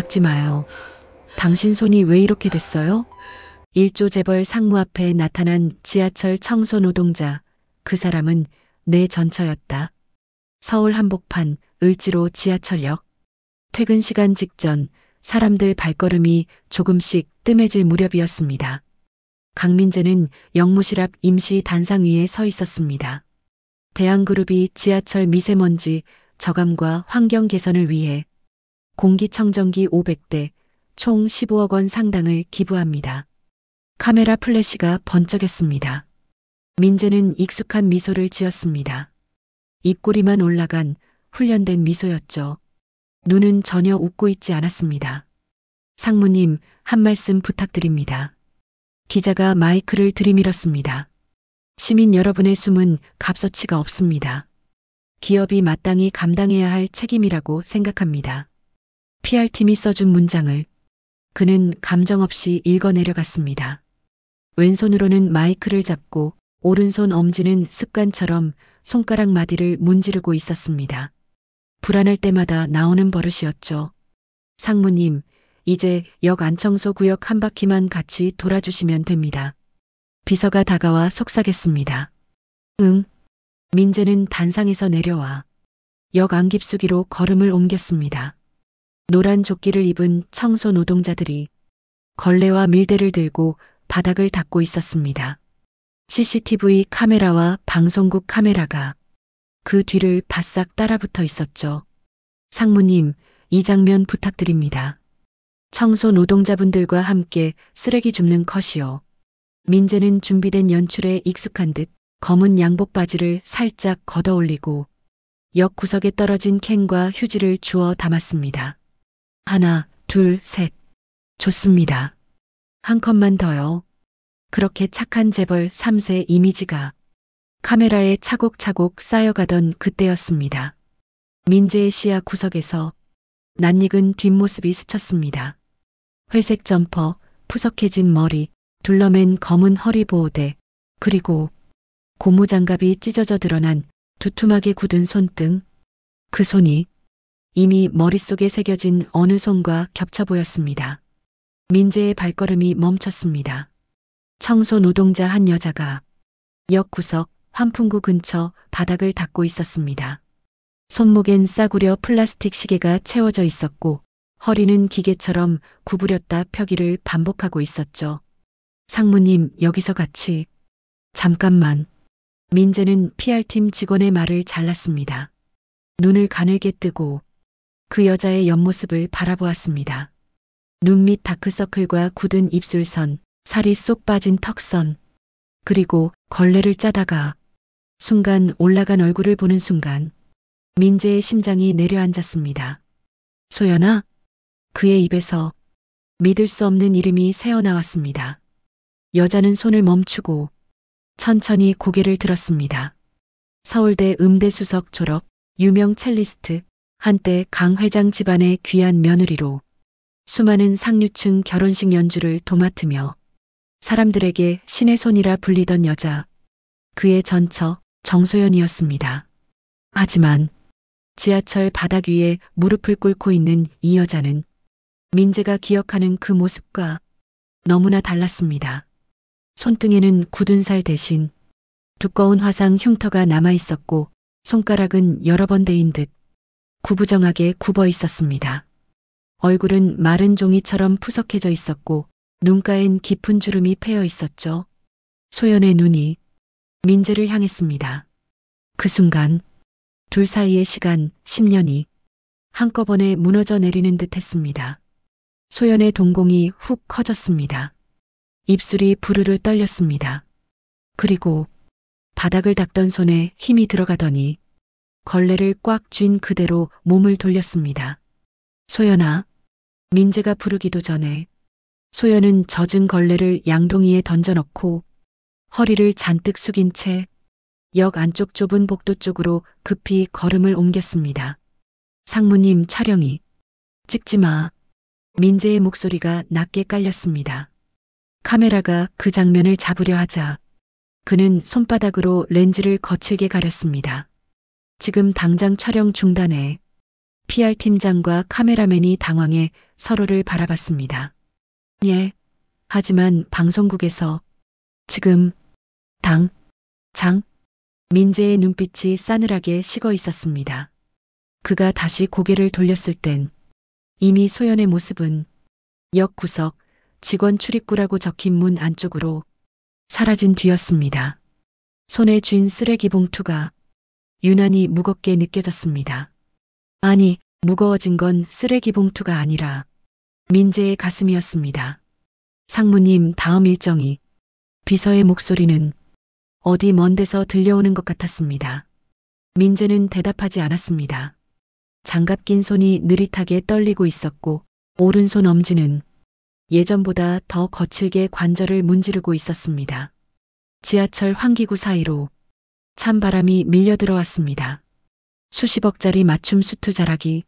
닦지 마요. 당신 손이 왜 이렇게 됐어요? 1조 재벌 상무 앞에 나타난 지하철 청소 노동자. 그 사람은 내 전처였다. 서울 한복판 을지로 지하철역. 퇴근 시간 직전 사람들 발걸음이 조금씩 뜸해질 무렵이었습니다. 강민재는 영무실 앞 임시 단상 위에 서 있었습니다. 대한그룹이 지하철 미세먼지 저감과 환경 개선을 위해 공기청정기 500대 총 15억 원 상당을 기부합니다. 카메라 플래시가 번쩍였습니다. 민재는 익숙한 미소를 지었습니다. 입꼬리만 올라간 훈련된 미소였죠. 눈은 전혀 웃고 있지 않았습니다. 상무님, 한 말씀 부탁드립니다. 기자가 마이크를 들이밀었습니다. 시민 여러분의 숨은 값어치가 없습니다. 기업이 마땅히 감당해야 할 책임이라고 생각합니다. PR팀이 써준 문장을 그는 감정 없이 읽어 내려갔습니다. 왼손으로는 마이크를 잡고 오른손 엄지는 습관처럼 손가락 마디를 문지르고 있었습니다. 불안할 때마다 나오는 버릇이었죠. 상무님, 이제 역 안청소 구역 한 바퀴만 같이 돌아주시면 됩니다. 비서가 다가와 속삭였습니다. 응. 민재는 단상에서 내려와 역 안깁수기로 걸음을 옮겼습니다. 노란 조끼를 입은 청소 노동자들이 걸레와 밀대를 들고 바닥을 닦고 있었습니다. CCTV 카메라와 방송국 카메라가 그 뒤를 바싹 따라붙어 있었죠. 상무님, 이 장면 부탁드립니다. 청소 노동자분들과 함께 쓰레기 줍는 컷이요. 민재는 준비된 연출에 익숙한 듯 검은 양복 바지를 살짝 걷어 올리고 역 구석에 떨어진 캔과 휴지를 주워 담았습니다. 하나, 둘, 셋. 좋습니다. 한 컷만 더요. 그렇게 착한 재벌 3세 이미지가 카메라에 차곡차곡 쌓여가던 그때였습니다. 민재의 시야 구석에서 낯익은 뒷모습이 스쳤습니다. 회색 점퍼, 푸석해진 머리, 둘러맨 검은 허리 보호대, 그리고 고무장갑이 찢어져 드러난 두툼하게 굳은 손등. 그 손이 이미 머릿속에 새겨진 어느 손과 겹쳐 보였습니다. 민재의 발걸음이 멈췄습니다. 청소 노동자 한 여자가 역 구석 환풍구 근처 바닥을 닦고 있었습니다. 손목엔 싸구려 플라스틱 시계가 채워져 있었고 허리는 기계처럼 구부렸다 펴기를 반복하고 있었죠. 상무님, 여기서 같이. 잠깐만. 민재는 PR팀 직원의 말을 잘랐습니다. 눈을 가늘게 뜨고 그 여자의 옆모습을 바라보았습니다. 눈 밑 다크서클과 굳은 입술선, 살이 쏙 빠진 턱선, 그리고 걸레를 짜다가 순간 올라간 얼굴을 보는 순간 민재의 심장이 내려앉았습니다. 소연아? 그의 입에서 믿을 수 없는 이름이 새어나왔습니다. 여자는 손을 멈추고 천천히 고개를 들었습니다. 서울대 음대수석 졸업, 유명 첼리스트, 한때 강 회장 집안의 귀한 며느리로 수많은 상류층 결혼식 연주를 도맡으며 사람들에게 신의 손이라 불리던 여자, 그의 전처 정소연이었습니다. 하지만 지하철 바닥 위에 무릎을 꿇고 있는 이 여자는 민재가 기억하는 그 모습과 너무나 달랐습니다. 손등에는 굳은 살 대신 두꺼운 화상 흉터가 남아 있었고 손가락은 여러 번 데인 듯 구부정하게 굽어 있었습니다. 얼굴은 마른 종이처럼 푸석해져 있었고 눈가엔 깊은 주름이 패여 있었죠. 소연의 눈이 민재를 향했습니다. 그 순간 둘 사이의 시간 10년이 한꺼번에 무너져 내리는 듯 했습니다. 소연의 동공이 훅 커졌습니다. 입술이 부르르 떨렸습니다. 그리고 바닥을 닦던 손에 힘이 들어가더니 걸레를 꽉 쥔 그대로 몸을 돌렸습니다. 소연아. 민재가 부르기도 전에 소연은 젖은 걸레를 양동이에 던져넣고 허리를 잔뜩 숙인 채 역 안쪽 좁은 복도 쪽으로 급히 걸음을 옮겼습니다. 상무님, 촬영이. 찍지 마. 민재의 목소리가 낮게 깔렸습니다. 카메라가 그 장면을 잡으려 하자 그는 손바닥으로 렌즈를 거칠게 가렸습니다. 지금 당장 촬영 중단해. PR 팀장과 카메라맨이 당황해 서로를 바라봤습니다. 예. 하지만 방송국에서 지금 장 민재의 눈빛이 싸늘하게 식어 있었습니다. 그가 다시 고개를 돌렸을 땐 이미 소연의 모습은 역 구석 직원 출입구라고 적힌 문 안쪽으로 사라진 뒤였습니다. 손에 쥔 쓰레기 봉투가 유난히 무겁게 느껴졌습니다. 아니, 무거워진 건 쓰레기 봉투가 아니라 민재의 가슴이었습니다. 상무님 다음 일정이. 비서의 목소리는 어디 먼 데서 들려오는 것 같았습니다. 민재는 대답하지 않았습니다. 장갑 낀 손이 느릿하게 떨리고 있었고 오른손 엄지는 예전보다 더 거칠게 관절을 문지르고 있었습니다. 지하철 환기구 사이로 찬바람이 밀려 들어왔습니다. 수십억짜리 맞춤 수트 자락이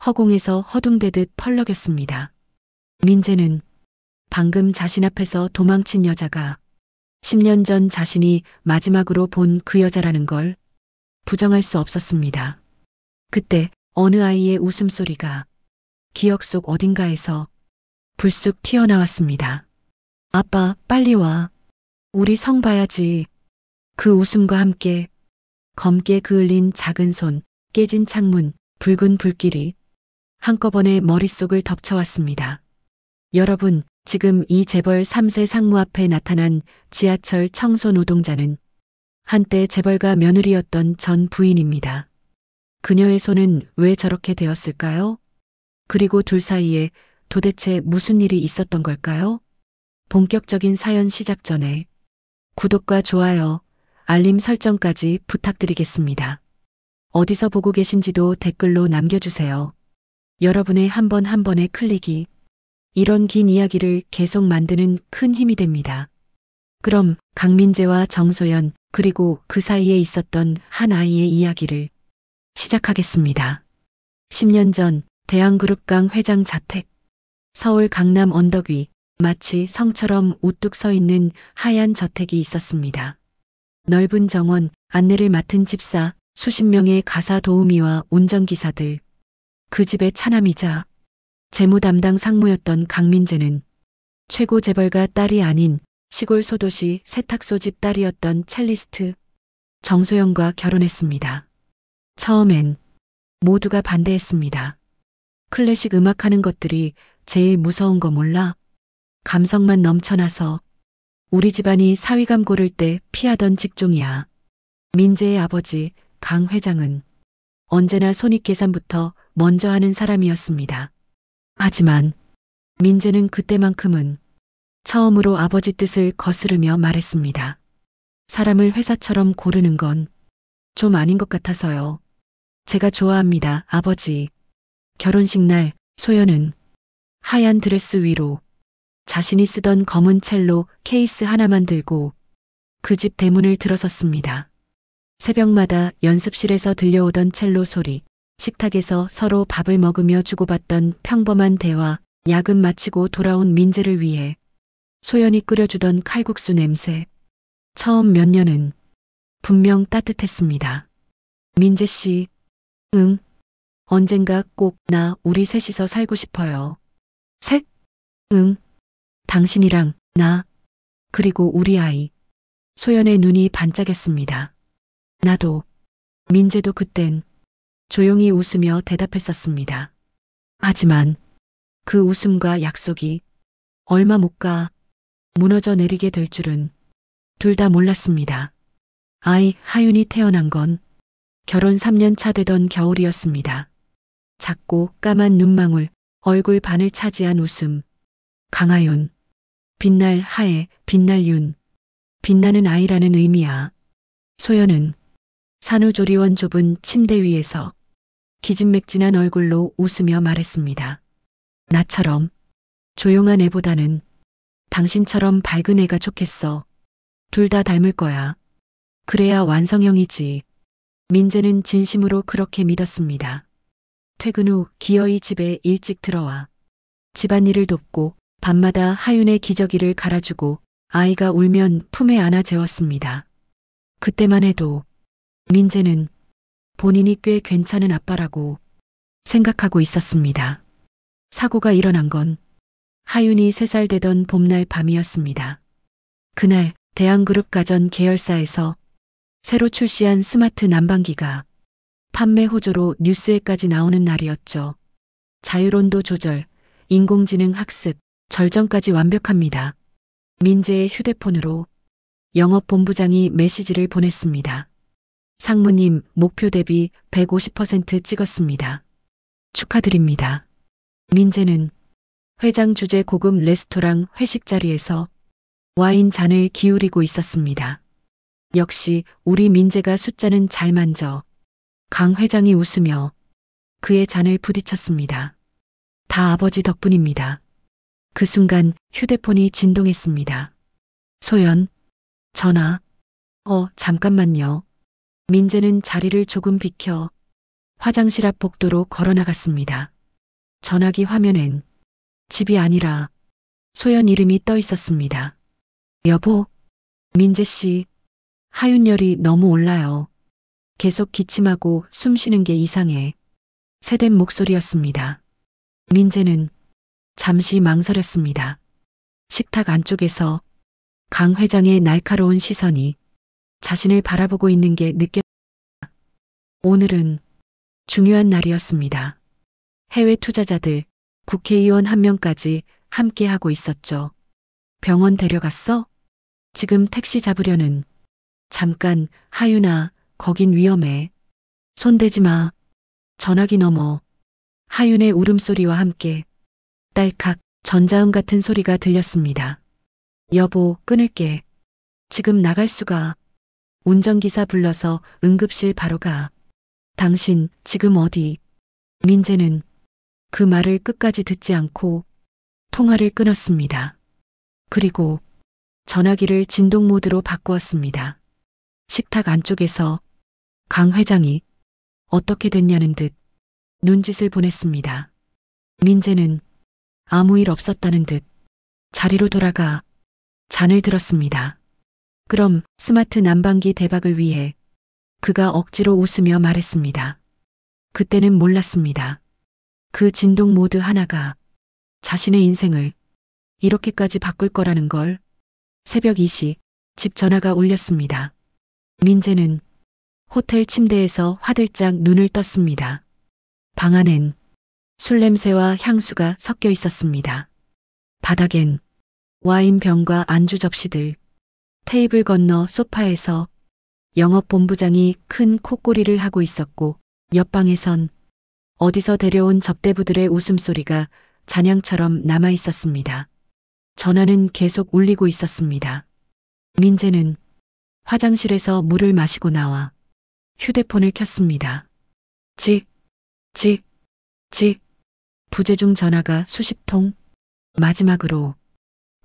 허공에서 허둥대듯 펄럭였습니다. 민재는 방금 자신 앞에서 도망친 여자가 10년 전 자신이 마지막으로 본 그 여자라는 걸 부정할 수 없었습니다. 그때 어느 아이의 웃음소리가 기억 속 어딘가에서 불쑥 튀어나왔습니다. 아빠, 빨리 와. 우리 성 봐야지. 그 웃음과 함께 검게 그을린 작은 손, 깨진 창문, 붉은 불길이 한꺼번에 머릿속을 덮쳐왔습니다. 여러분, 지금 이 재벌 3세 상무 앞에 나타난 지하철 청소 노동자는 한때 재벌가 며느리였던 전 부인입니다. 그녀의 손은 왜 저렇게 되었을까요? 그리고 둘 사이에 도대체 무슨 일이 있었던 걸까요? 본격적인 사연 시작 전에 구독과 좋아요, 알림 설정까지 부탁드리겠습니다. 어디서 보고 계신지도 댓글로 남겨주세요. 여러분의 한 번 한 번의 클릭이 이런 긴 이야기를 계속 만드는 큰 힘이 됩니다. 그럼 강민재와 정소연 그리고 그 사이에 있었던 한 아이의 이야기를 시작하겠습니다. 10년 전 대한그룹강 회장 자택. 서울 강남 언덕 위 마치 성처럼 우뚝 서 있는 하얀 저택이 있었습니다. 넓은 정원, 안내를 맡은 집사, 수십 명의 가사 도우미와 운전기사들. 그 집의 차남이자 재무 담당 상무였던 강민재는 최고 재벌가 딸이 아닌 시골 소도시 세탁소 집 딸이었던 첼리스트 정소영과 결혼했습니다. 처음엔 모두가 반대했습니다. 클래식 음악하는 것들이 제일 무서운 거 몰라? 감성만 넘쳐나서 우리 집안이 사위감 고를 때 피하던 직종이야. 민재의 아버지 강 회장은 언제나 손익계산부터 먼저 하는 사람이었습니다. 하지만 민재는 그때만큼은 처음으로 아버지 뜻을 거스르며 말했습니다. 사람을 회사처럼 고르는 건 좀 아닌 것 같아서요. 제가 좋아합니다, 아버지. 결혼식 날 소연은 하얀 드레스 위로 자신이 쓰던 검은 첼로 케이스 하나만 들고 그 집 대문을 들어섰습니다. 새벽마다 연습실에서 들려오던 첼로 소리, 식탁에서 서로 밥을 먹으며 주고받던 평범한 대화, 야근 마치고 돌아온 민재를 위해 소연이 끓여주던 칼국수 냄새. 처음 몇 년은 분명 따뜻했습니다. 민재 씨, 응. 언젠가 꼭 나 우리 셋이서 살고 싶어요. 셋? 응. 당신이랑 나, 그리고 우리 아이. 소연의 눈이 반짝였습니다. 나도. 민재도 그땐 조용히 웃으며 대답했었습니다. 하지만 그 웃음과 약속이 얼마 못 가 무너져 내리게 될 줄은 둘 다 몰랐습니다. 아이 하윤이 태어난 건 결혼 3년 차 되던 겨울이었습니다. 작고 까만 눈망울, 얼굴 반을 차지한 웃음. 강하윤. 빛날 하에, 빛날 윤. 빛나는 아이라는 의미야. 소연은 산후조리원 좁은 침대 위에서 기진맥진한 얼굴로 웃으며 말했습니다. 나처럼 조용한 애보다는 당신처럼 밝은 애가 좋겠어. 둘 다 닮을 거야. 그래야 완성형이지. 민재는 진심으로 그렇게 믿었습니다. 퇴근 후 기어이 집에 일찍 들어와 집안일을 돕고 밤마다 하윤의 기저귀를 갈아주고 아이가 울면 품에 안아 재웠습니다. 그때만 해도 민재는 본인이 꽤 괜찮은 아빠라고 생각하고 있었습니다. 사고가 일어난 건 하윤이 3살 되던 봄날 밤이었습니다. 그날 대한그룹 가전 계열사에서 새로 출시한 스마트 난방기가 판매 호조로 뉴스에까지 나오는 날이었죠. 자율온도 조절, 인공지능 학습, 절전까지 완벽합니다. 민재의 휴대폰으로 영업본부장이 메시지를 보냈습니다. 상무님, 목표 대비 150% 찍었습니다. 축하드립니다. 민재는 회장 주재 고급 레스토랑 회식 자리에서 와인 잔을 기울이고 있었습니다. 역시 우리 민재가 숫자는 잘 만져. 강 회장이 웃으며 그의 잔을 부딪혔습니다. 다 아버지 덕분입니다. 그 순간 휴대폰이 진동했습니다. 소연, 전화. 잠깐만요. 민재는 자리를 조금 비켜 화장실 앞 복도로 걸어 나갔습니다. 전화기 화면엔 집이 아니라 소연 이름이 떠 있었습니다. 여보, 민재 씨, 하윤열이 너무 올라요. 계속 기침하고 숨 쉬는 게 이상해. 새된 목소리였습니다. 민재는 잠시 망설였습니다. 식탁 안쪽에서 강 회장의 날카로운 시선이 자신을 바라보고 있는 게 느껴졌습니다. 오늘은 중요한 날이었습니다. 해외 투자자들, 국회의원 1명까지 함께 하고 있었죠. 병원 데려갔어? 지금 택시 잡으려는. 잠깐, 하윤아, 거긴 위험해. 손대지 마. 전화기 넘어. 하윤의 울음소리와 함께 딸칵 전자음 같은 소리가 들렸습니다. 여보, 끊을게. 지금 나갈 수가. 운전기사 불러서 응급실 바로 가. 당신 지금 어디? 민재는 그 말을 끝까지 듣지 않고 통화를 끊었습니다. 그리고 전화기를 진동 모드로 바꾸었습니다. 식탁 안쪽에서 강 회장이 어떻게 됐냐는 듯 눈짓을 보냈습니다. 민재는 아무 일 없었다는 듯 자리로 돌아가 잔을 들었습니다. 그럼 스마트 난방기 대박을 위해 그가 억지로 웃으며 말했습니다. 그때는 몰랐습니다. 그 진동 모드 하나가 자신의 인생을 이렇게까지 바꿀 거라는 걸. 새벽 2시 집 전화가 울렸습니다. 민재는 호텔 침대에서 화들짝 눈을 떴습니다. 방 안엔 술 냄새와 향수가 섞여 있었습니다. 바닥엔 와인병과 안주 접시들, 테이블 건너 소파에서 영업본부장이 큰 콧꼬리를 하고 있었고 옆방에선 어디서 데려온 접대부들의 웃음소리가 잔향처럼 남아 있었습니다. 전화는 계속 울리고 있었습니다. 민재는 화장실에서 물을 마시고 나와 휴대폰을 켰습니다. 직. 부재중 전화가 수십 통. 마지막으로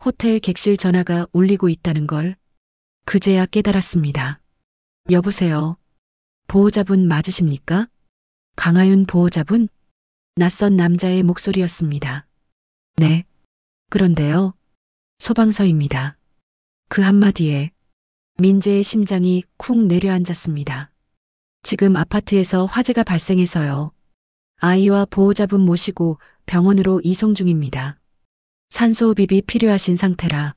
호텔 객실 전화가 울리고 있다는 걸 그제야 깨달았습니다. 여보세요. 보호자분 맞으십니까? 강하윤 보호자분? 낯선 남자의 목소리였습니다. 네. 그런데요. 소방서입니다. 그 한마디에 민재의 심장이 쿵 내려앉았습니다. 지금 아파트에서 화재가 발생해서요. 아이와 보호자분 모시고 병원으로 이송 중입니다. 산소호흡이 필요하신 상태라.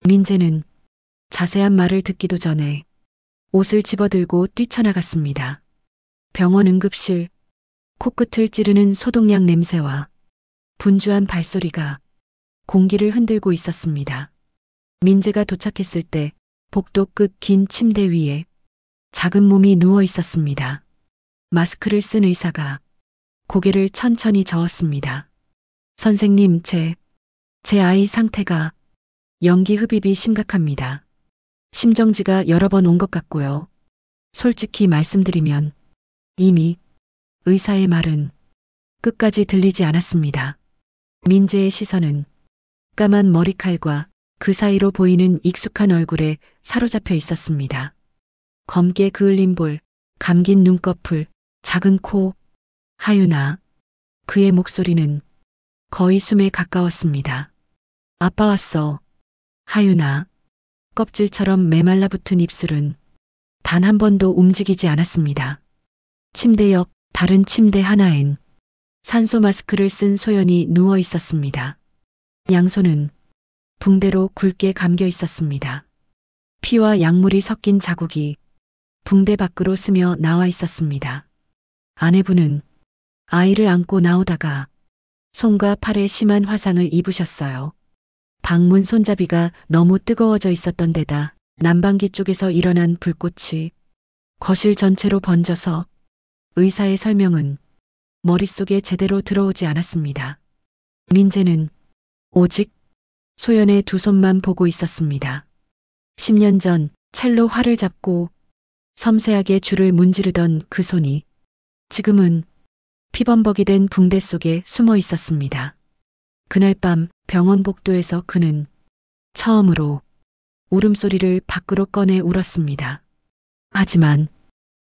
민재는 자세한 말을 듣기도 전에 옷을 집어들고 뛰쳐나갔습니다. 병원 응급실, 코끝을 찌르는 소독약 냄새와 분주한 발소리가 공기를 흔들고 있었습니다. 민재가 도착했을 때 복도 끝 긴 침대 위에 작은 몸이 누워 있었습니다. 마스크를 쓴 의사가 고개를 천천히 저었습니다. 선생님, 제 아이 상태가 연기 흡입이 심각합니다. 심정지가 여러 번 온 것 같고요. 솔직히 말씀드리면 이미 의사의 말은 끝까지 들리지 않았습니다. 민재의 시선은 까만 머리칼과 그 사이로 보이는 익숙한 얼굴에 사로잡혀 있었습니다. 검게 그을린 볼, 감긴 눈꺼풀, 작은 코. 하윤아. 그의 목소리는 거의 숨에 가까웠습니다. 아빠 왔어. 하윤아. 껍질처럼 메말라붙은 입술은 단 한 번도 움직이지 않았습니다. 침대 옆 다른 침대 하나엔 산소 마스크를 쓴 소연이 누워 있었습니다. 양손은 붕대로 굵게 감겨 있었습니다. 피와 약물이 섞인 자국이 붕대 밖으로 스며 나와 있었습니다. 아내분은 아이를 안고 나오다가 손과 팔에 심한 화상을 입으셨어요. 방문 손잡이가 너무 뜨거워져 있었던 데다 난방기 쪽에서 일어난 불꽃이 거실 전체로 번져서 의사의 설명은 머릿속에 제대로 들어오지 않았습니다. 민재는 오직 소연의 두 손만 보고 있었습니다. 10년 전 첼로 활을 잡고 섬세하게 줄을 문지르던 그 손이 지금은 피범벅이 된 붕대 속에 숨어 있었습니다. 그날 밤 병원 복도에서 그는 처음으로 울음소리를 밖으로 꺼내 울었습니다. 하지만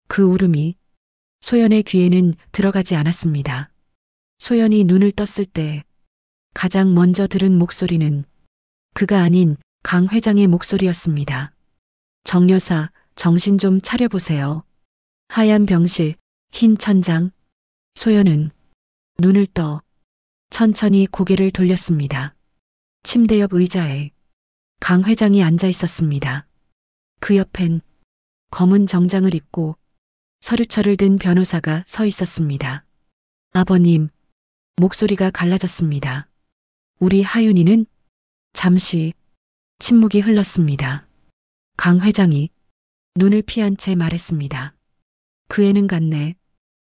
그 울음이 소연의 귀에는 들어가지 않았습니다. 소연이 눈을 떴을 때 가장 먼저 들은 목소리는 그가 아닌 강 회장의 목소리였습니다. 정 여사, 정신 좀 차려보세요. 하얀 병실, 흰 천장. 소연은 눈을 떠 천천히 고개를 돌렸습니다. 침대 옆 의자에 강 회장이 앉아 있었습니다. 그 옆엔 검은 정장을 입고 서류철을 든 변호사가 서 있었습니다. 아버님, 목소리가 갈라졌습니다. 우리 하윤이는? 잠시 침묵이 흘렀습니다. 강 회장이 눈을 피한 채 말했습니다. 그 애는 갔네.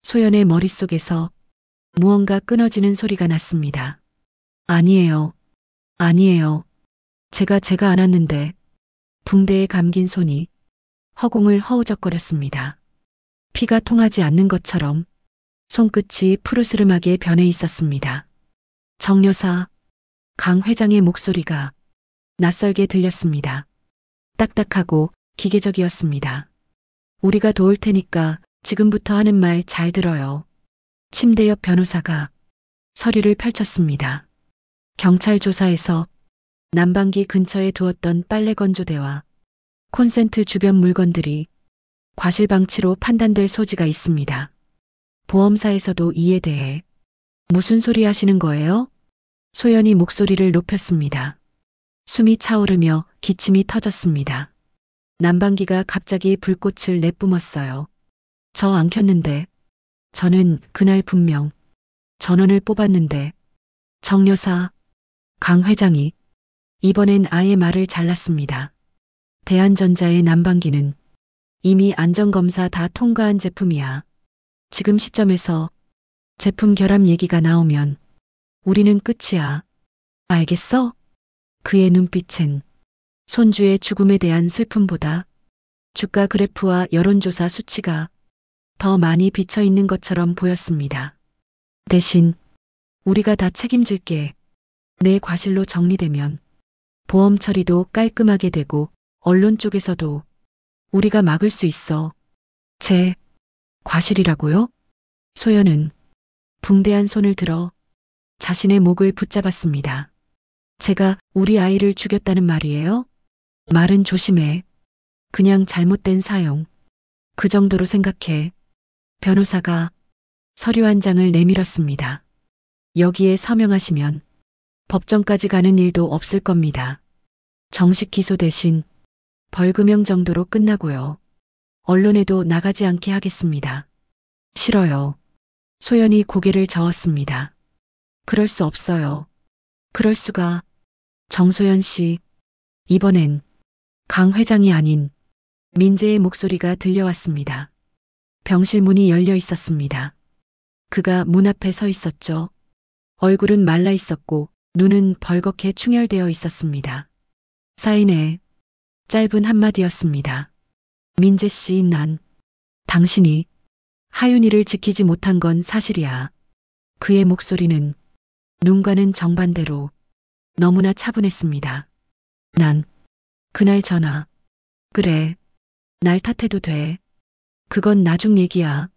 소연의 머릿속에서 무언가 끊어지는 소리가 났습니다. 아니에요. 아니에요. 제가 안았는데. 붕대에 감긴 손이 허공을 허우적거렸습니다. 피가 통하지 않는 것처럼 손끝이 푸르스름하게 변해 있었습니다. 정 여사, 강 회장의 목소리가 낯설게 들렸습니다. 딱딱하고 기계적이었습니다. 우리가 도울 테니까 지금부터 하는 말 잘 들어요. 침대 옆 변호사가 서류를 펼쳤습니다. 경찰 조사에서 난방기 근처에 두었던 빨래 건조대와 콘센트 주변 물건들이 과실방치로 판단될 소지가 있습니다. 보험사에서도 이에 대해 무슨 소리 하시는 거예요? 소연이 목소리를 높였습니다. 숨이 차오르며 기침이 터졌습니다. 난방기가 갑자기 불꽃을 내뿜었어요. 저 안 켰는데. 저는 그날 분명 전원을 뽑았는데. 정 여사, 강 회장이 이번엔 아예 말을 잘랐습니다. 대한전자의 난방기는 이미 안전검사 다 통과한 제품이야. 지금 시점에서 제품 결함 얘기가 나오면 우리는 끝이야. 알겠어? 그의 눈빛은 손주의 죽음에 대한 슬픔보다 주가 그래프와 여론조사 수치가 더 많이 비쳐 있는 것처럼 보였습니다. 대신 우리가 다 책임질게. 내 과실로 정리되면 보험 처리도 깔끔하게 되고 언론 쪽에서도 우리가 막을 수 있어. 제 과실이라고요? 소연은 붕대한 손을 들어 자신의 목을 붙잡았습니다. 제가 우리 아이를 죽였다는 말이에요? 말은 조심해. 그냥 잘못된 사용. 그 정도로 생각해. 변호사가 서류 한 장을 내밀었습니다. 여기에 서명하시면 법정까지 가는 일도 없을 겁니다. 정식 기소 대신 벌금형 정도로 끝나고요. 언론에도 나가지 않게 하겠습니다. 싫어요. 소연이 고개를 저었습니다. 그럴 수 없어요. 그럴 수가. 정소연 씨, 이번엔 강 회장이 아닌 민재의 목소리가 들려왔습니다. 병실 문이 열려 있었습니다. 그가 문 앞에 서 있었죠. 얼굴은 말라 있었고 눈은 벌겋게 충혈되어 있었습니다. 사인에 짧은 한마디였습니다. 민재 씨, 당신이 하윤이를 지키지 못한 건 사실이야. 그의 목소리는 눈과는 정반대로 너무나 차분했습니다. 난 그날 전화. 그래, 날 탓해도 돼. 그건 나중 얘기야.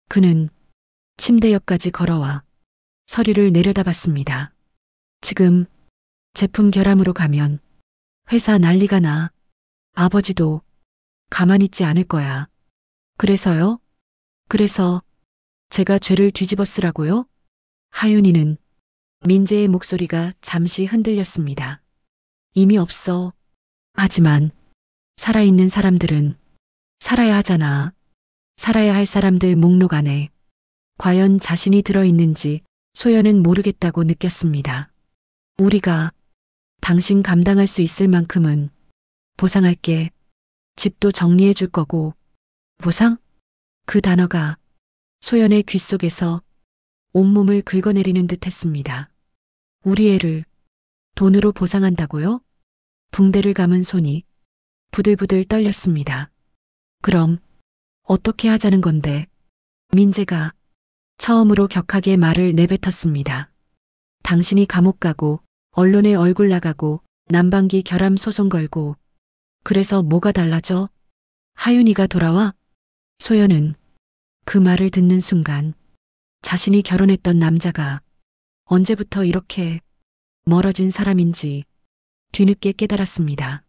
그는 침대 옆까지 걸어와 서류를 내려다봤습니다. 지금 제품 결함으로 가면 회사 난리가 나. 아버지도 가만히 있지 않을 거야. 그래서요? 그래서 제가 죄를 뒤집어 쓰라고요? 하윤이는 민재의 목소리가 잠시 흔들렸습니다. 이미 없어. 하지만 살아있는 사람들은 살아야 하잖아. 살아야 할 사람들 목록 안에 과연 자신이 들어있는지 소연은 모르겠다고 느꼈습니다. 우리가 당신 감당할 수 있을 만큼은 보상할게. 집도 정리해 줄 거고. 보상? 그 단어가 소연의 귓속에서 온몸을 긁어내리는 듯 했습니다. 우리 애를 돈으로 보상한다고요? 붕대를 감은 손이 부들부들 떨렸습니다. 그럼 어떻게 하자는 건데? 민재가 처음으로 격하게 말을 내뱉었습니다. 당신이 감옥 가고 언론에 얼굴 나가고 난방기 결함 소송 걸고 그래서 뭐가 달라져? 하윤이가 돌아와? 소연은 그 말을 듣는 순간 자신이 결혼했던 남자가 언제부터 이렇게 멀어진 사람인지 뒤늦게 깨달았습니다.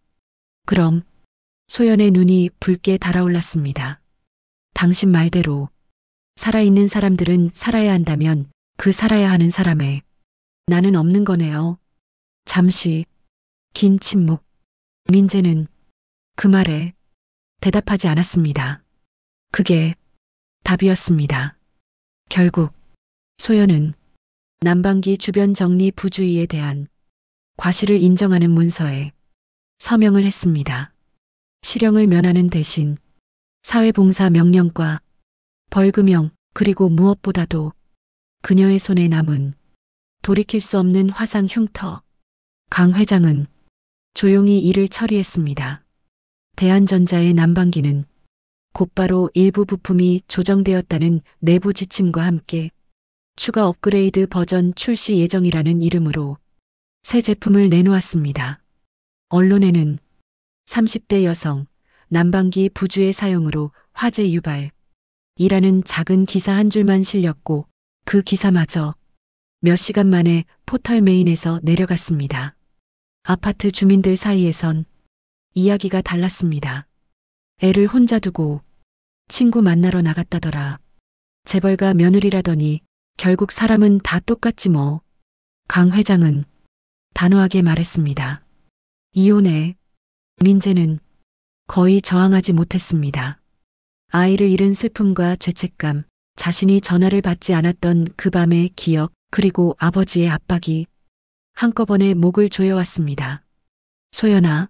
그럼 소연의 눈이 붉게 달아올랐습니다. 당신 말대로 살아있는 사람들은 살아야 한다면 그 살아야 하는 사람에 나는 없는 거네요. 잠시 긴 침묵. 민재는 그 말에 대답하지 않았습니다. 그게 답이었습니다. 결국 소연은 난방기 주변 정리 부주의에 대한 과실을 인정하는 문서에 서명을 했습니다. 실형을 면하는 대신 사회봉사 명령과 벌금형 그리고 무엇보다도 그녀의 손에 남은 돌이킬 수 없는 화상 흉터. 강 회장은 조용히 일을 처리했습니다. 대한전자의 난방기는 곧바로 일부 부품이 조정되었다는 내부 지침과 함께 추가 업그레이드 버전 출시 예정이라는 이름으로 새 제품을 내놓았습니다. 언론에는 30대 여성 난방기 부주의 사용으로 화재 유발이라는 작은 기사 한 줄만 실렸고 그 기사마저 몇 시간 만에 포털 메인에서 내려갔습니다. 아파트 주민들 사이에선 이야기가 달랐습니다. 애를 혼자 두고 친구 만나러 나갔다더라. 재벌가 며느리라더니 결국 사람은 다 똑같지 뭐. 강 회장은 단호하게 말했습니다. 이혼해. 민재는 거의 저항하지 못했습니다. 아이를 잃은 슬픔과 죄책감, 자신이 전화를 받지 않았던 그 밤의 기억, 그리고 아버지의 압박이 한꺼번에 목을 조여왔습니다. 소연아,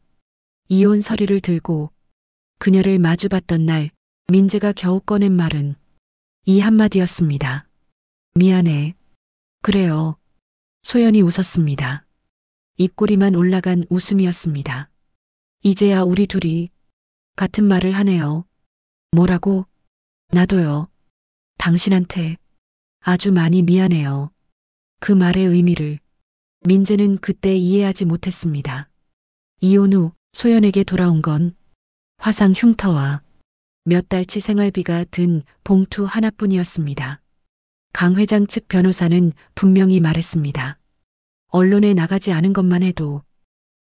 이혼 서류를 들고 그녀를 마주봤던 날 민재가 겨우 꺼낸 말은 이 한마디였습니다. 미안해. 그래요. 소연이 웃었습니다. 입꼬리만 올라간 웃음이었습니다. 이제야 우리 둘이 같은 말을 하네요. 뭐라고? 나도요. 당신한테 아주 많이 미안해요. 그 말의 의미를 민재는 그때 이해하지 못했습니다. 이혼 후 소연에게 돌아온 건 화상 흉터와 몇 달치 생활비가 든 봉투 하나뿐이었습니다. 강 회장 측 변호사는 분명히 말했습니다. 언론에 나가지 않은 것만 해도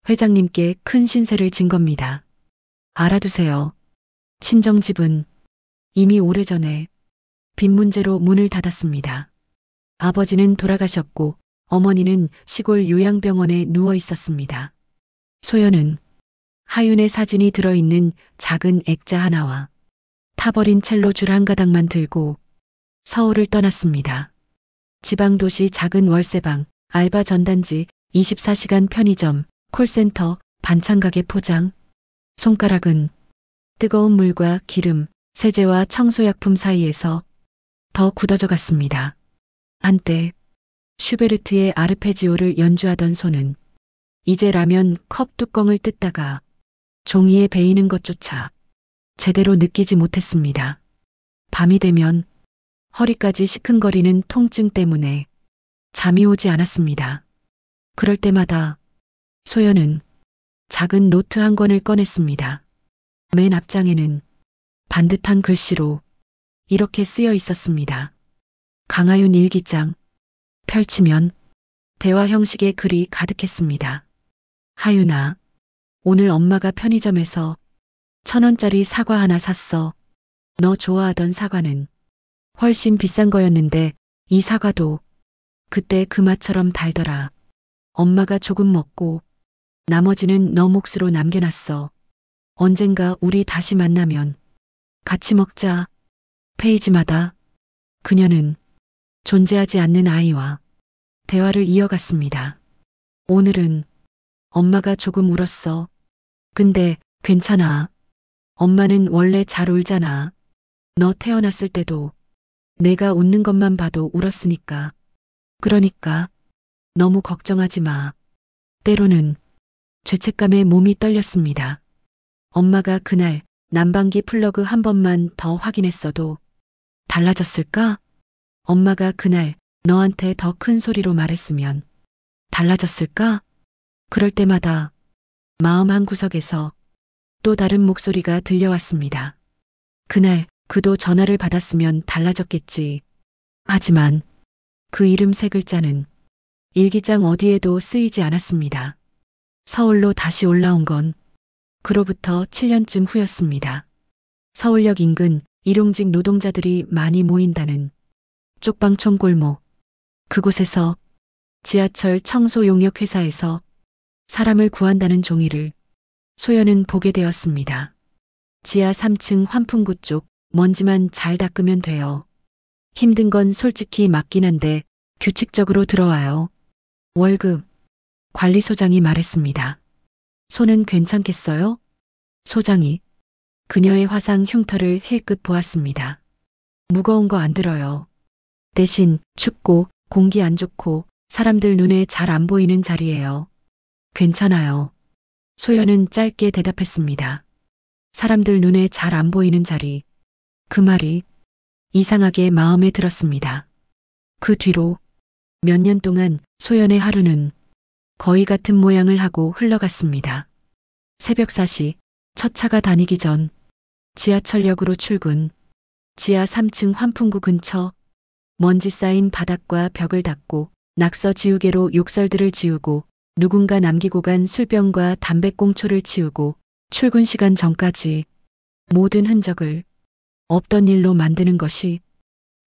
회장님께 큰 신세를 진 겁니다. 알아두세요. 친정집은 이미 오래전에 빚 문제로 문을 닫았습니다. 아버지는 돌아가셨고 어머니는 시골 요양병원에 누워 있었습니다. 소연은 하윤의 사진이 들어있는 작은 액자 하나와 타버린 첼로 줄 한 가닥만 들고 서울을 떠났습니다. 지방도시 작은 월세방, 알바 전단지, 24시간 편의점, 콜센터, 반찬가게 포장. 손가락은 뜨거운 물과 기름, 세제와 청소약품 사이에서 더 굳어져 갔습니다. 한때 슈베르트의 아르페지오를 연주하던 손은 이제 라면 컵 뚜껑을 뜯다가 종이에 베이는 것조차 제대로 느끼지 못했습니다. 밤이 되면 허리까지 시큰거리는 통증 때문에 잠이 오지 않았습니다. 그럴 때마다 소연은 작은 노트 한 권을 꺼냈습니다. 맨 앞장에는 반듯한 글씨로 이렇게 쓰여 있었습니다. 강하윤 일기장. 펼치면 대화 형식의 글이 가득했습니다. 하윤아, 오늘 엄마가 편의점에서 1,000원짜리 사과 하나 샀어. 너 좋아하던 사과는 훨씬 비싼 거였는데 이 사과도 그때 그 맛처럼 달더라. 엄마가 조금 먹고 나머지는 너 몫으로 남겨놨어. 언젠가 우리 다시 만나면 같이 먹자. 페이지마다 그녀는 존재하지 않는 아이와 대화를 이어갔습니다. 오늘은 엄마가 조금 울었어. 근데 괜찮아. 엄마는 원래 잘 울잖아. 너 태어났을 때도 내가 웃는 것만 봐도 울었으니까. 그러니까 너무 걱정하지 마. 때로는 죄책감에 몸이 떨렸습니다. 엄마가 그날 난방기 플러그 한 번만 더 확인했어도 달라졌을까? 엄마가 그날 너한테 더 큰 소리로 말했으면 달라졌을까? 그럴 때마다 마음 한구석에서 또 다른 목소리가 들려왔습니다. 그날 그도 전화를 받았으면 달라졌겠지. 하지만 그 이름 세 글자는 일기장 어디에도 쓰이지 않았습니다. 서울로 다시 올라온 건 그로부터 7년쯤 후였습니다. 서울역 인근 일용직 노동자들이 많이 모인다는 쪽방촌 골목. 그곳에서 지하철 청소 용역 회사에서 사람을 구한다는 종이를 소연은 보게 되었습니다. 지하 3층 환풍구 쪽 먼지만 잘 닦으면 돼요. 힘든 건 솔직히 맞긴 한데 규칙적으로 들어와요. 월급. 관리소장이 말했습니다. 손은 괜찮겠어요? 소장이 그녀의 화상 흉터를 힐끗 보았습니다. 무거운 거 안 들어요. 대신 춥고 공기 안 좋고 사람들 눈에 잘 안 보이는 자리예요. 괜찮아요. 소연은 짧게 대답했습니다. 사람들 눈에 잘 안 보이는 자리. 그 말이 이상하게 마음에 들었습니다. 그 뒤로 몇 년 동안 소연의 하루는 거의 같은 모양을 하고 흘러갔습니다. 새벽 4시 첫 차가 다니기 전 지하철역으로 출근. 지하 3층 환풍구 근처 먼지 쌓인 바닥과 벽을 닦고 낙서 지우개로 욕설들을 지우고 누군가 남기고 간 술병과 담배꽁초를 치우고 출근 시간 전까지 모든 흔적을 없던 일로 만드는 것이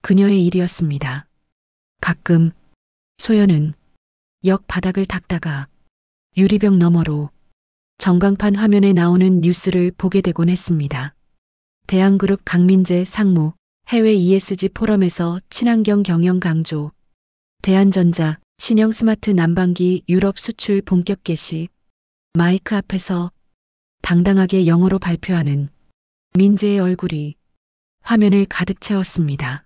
그녀의 일이었습니다. 가끔 소연은 역 바닥을 닦다가 유리병 너머로 전광판 화면에 나오는 뉴스를 보게 되곤 했습니다. 대한그룹 강민재 상무 해외 ESG 포럼에서 친환경 경영 강조. 대한전자 신형 스마트 난방기 유럽 수출 본격 개시. 마이크 앞에서 당당하게 영어로 발표하는 민재의 얼굴이 화면을 가득 채웠습니다.